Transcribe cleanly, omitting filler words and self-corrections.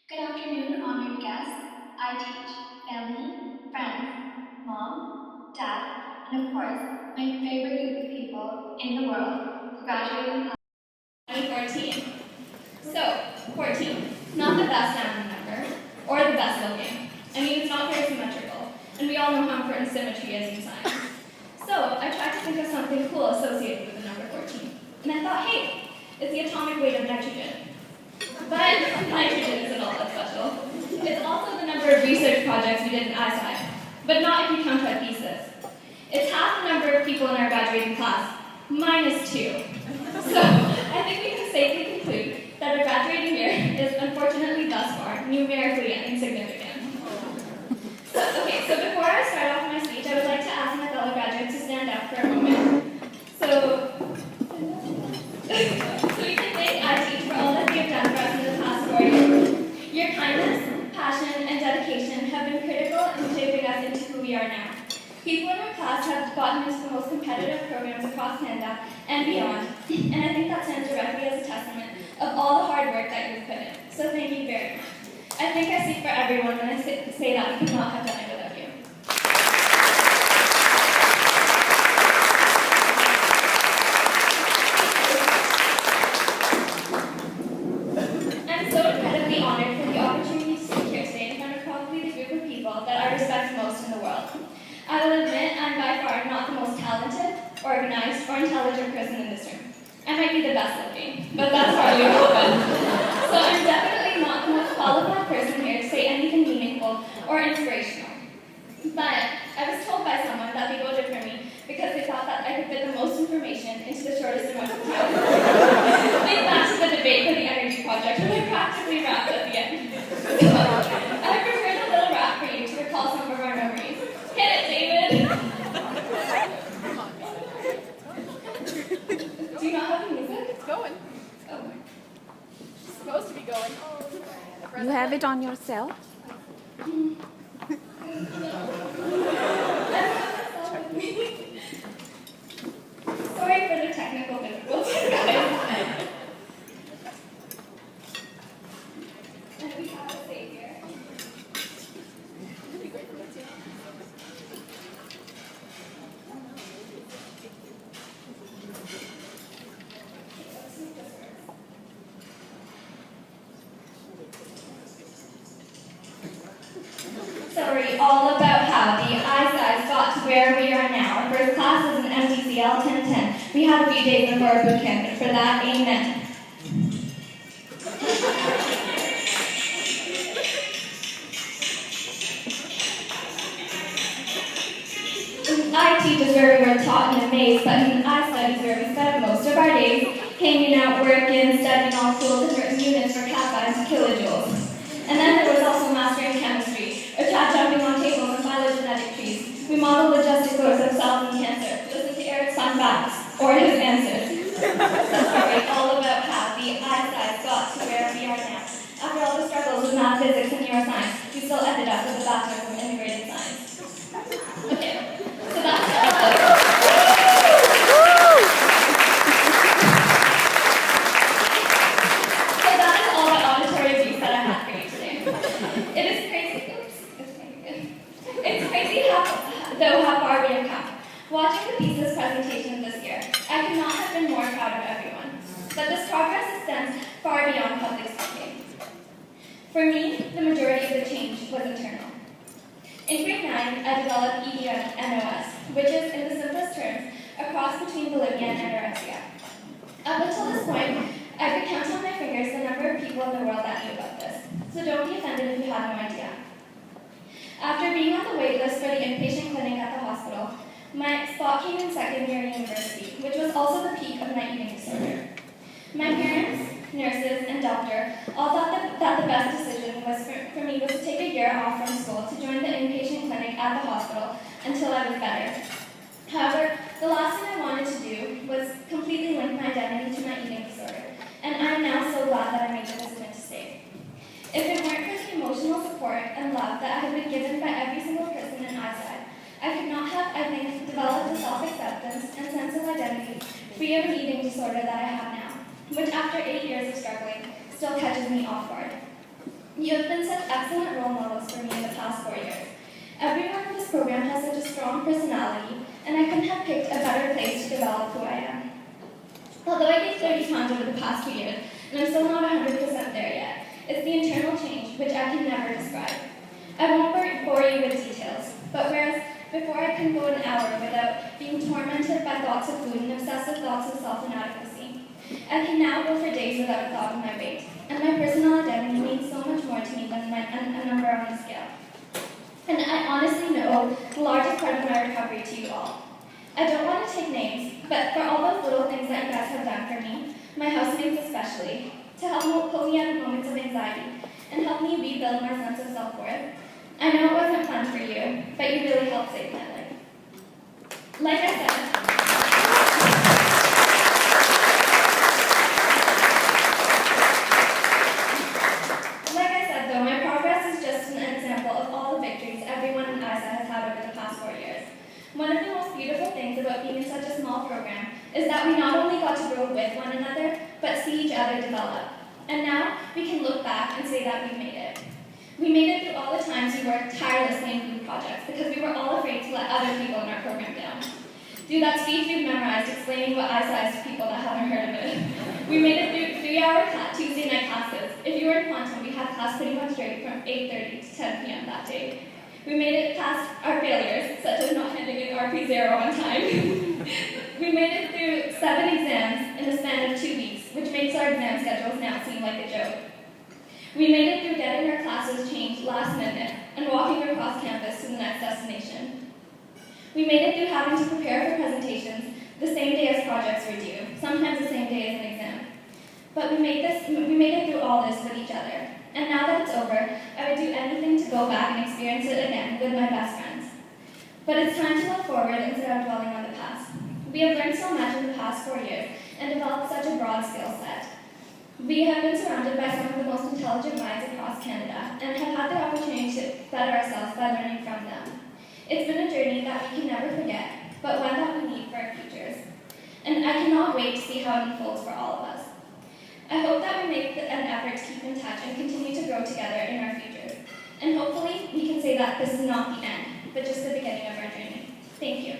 Good afternoon, honored guests. I teach, family, friends, mom, dad, and of course, my favorite group of people in the world, the graduating class 2014. So, 14, not the best sounding number, or the best looking. I mean, it's not very symmetrical, and we all know how important symmetry is in science. So, I tried to think of something cool associated with the number 14. And I thought, hey, it's the atomic weight of nitrogen. But nitrogen isn't all that special. It's also the number of research projects we did in iSci, but not if you count our thesis. It's half the number of people in our graduating class, minus 2. So, I think we can safely conclude that our graduating year is unfortunately thus far numerically insignificant. So before I start off my speech, I would like to ask my fellow graduates to stand up for a moment. So we can thank iTeach for all that you have done for us in the past 4 years. Your kindness, passion, and dedication have been critical in shaping us into who we are now. People in our class have gotten into the most competitive programs across Canada and beyond, and I think that stands directly as a testament of all the hard work that you've put in. So thank you very much. I think I speak for everyone when I say that we could not have done it without you. I'm so incredibly honored for the opportunity to speak here today in front of probably the group of people that I respect most in the world. I will admit I'm by far not the most talented, organized, or intelligent person in this room. I might be the best looking, but that's hardly relevant. So I'm definitely not the most qualified person here to say anything meaningful or inspirational. But I was told by someone that they voted for me because they thought that I could fit the most information into the shortest amount of time. Think back to the debate for the energy project when I practically rapped at the end. So I prepared a little rap for you to recall some of our memories. Hit it, David! Do you not have the music? It's going. Oh. It's supposed to be going. You have it on your cell? Sorry for the technical difficulties, guys. And we have a savior. It'd be great for me too. Story all about how the iSci got to where we are now. Our first class was in MDCL 1010. We had a few days before our boot camp, and for that, amen. iTeach is where we were taught and amazed, but in iStudy is where we spent most of our days hanging out, working, studying all tools and written units for kappa and kilojoules. And then there was also mastering chemistry, or chat jumping on tables and phylogenetic trees. We modeled the gesticulars of cells and cancer, listen to Eric's fun facts, or his answers. Sorry, all about how the iSci got to where we are now. After all the struggles with math, physics, and neuroscience, we still ended up with a bachelor's in integrated science. Okay, so that's all the auditory abuse that I had for you today. It is crazy. It's crazy how far we have come. Watching the thesis presentation this year, I could not have been more proud of everyone. But this progress extends far beyond public speaking. For me, the majority of the change was internal. In grade 9, I developed EDNOS, which is, in the simplest terms, a cross between bulimia and anorexia. Up until this point, I could count on my fingers the number of people in the world that knew about this, so don't be offended if you had no idea. After being on the wait list for the inpatient clinic at the hospital, my spot came in second year university, which was also the peak of my eating disorder. My parents, nurses, and doctor all thought that the best decision for me was to take a year off from school to join the inpatient clinic at the hospital until I was better. However, the last thing I wanted to do was completely link my identity to my eating disorder, and I am now so glad that I made the decision to stay. If it weren't for the emotional support and love that I have been given by every single person in iSci, I could not have, I think, developed the self-acceptance and sense of identity free of an eating disorder that I have now, which after 8 years of struggling, still catches me off guard. You have been such excellent role models for me in the past 4 years. Everyone in this program has such a strong personality, and I couldn't have picked a better place to develop who I am. Although I gained 30 pounds over the past 2 years, and I'm still not 100% there yet, it's the internal change which I can never describe. I won't bore you with details, but whereas before I can go an hour without being tormented by thoughts of food and obsessive thoughts of self-inadequacy, I can now go for days without a thought of my weight, and my personal identity means so much more to me than a number on the scale. And I honestly know the largest part of my recovery to you all. I don't want to take names, but for all those little things that you guys have done for me, my housemates especially, to help pull me out of moments of anxiety and help me rebuild my sense of self-worth. I know it wasn't fun for you, but you really helped save my life. Like I said though, my progress is just an example of all the victories everyone in iSci has had over the past 4 years. One of the most beautiful things about being in such a small program is that we not only got to grow with one another, but see each other develop. And now we can look back and say that we've made it. We made it through all the times we worked tirelessly in group projects because we were all afraid to let other people in our program down. Through that speech we've memorized explaining what iSci is to people that haven't heard of it. We made it through 3-hour Tuesday night classes. If you were in quantum, we had class pretty much straight from 8:30 to 10 p.m. that day. We made it past our failures, such as not handing in RP0 on time. We made it through 7 exams in the span of 2 weeks, which makes our exam schedules now seem like a joke. We made it through getting our classes changed last minute and walking across campus to the next destination. We made it through having to prepare for presentations the same day as projects were due, sometimes the same day as an exam. But we made it through all this with each other. And now that it's over, I would do anything to go back and experience it again with my best friends. But it's time to look forward instead of dwelling on the past. We have learned so much in the past 4 years and developed such a broad skill set. We have been surrounded by some of the most intelligent minds across Canada and have had the opportunity to better ourselves by learning from them. It's been a journey that we can never forget, but one that we need for our futures. And I cannot wait to see how it unfolds for all of us. I hope that we make an effort to keep in touch and continue to grow together in our futures. And hopefully, we can say that this is not the end, but just the beginning of our journey. Thank you.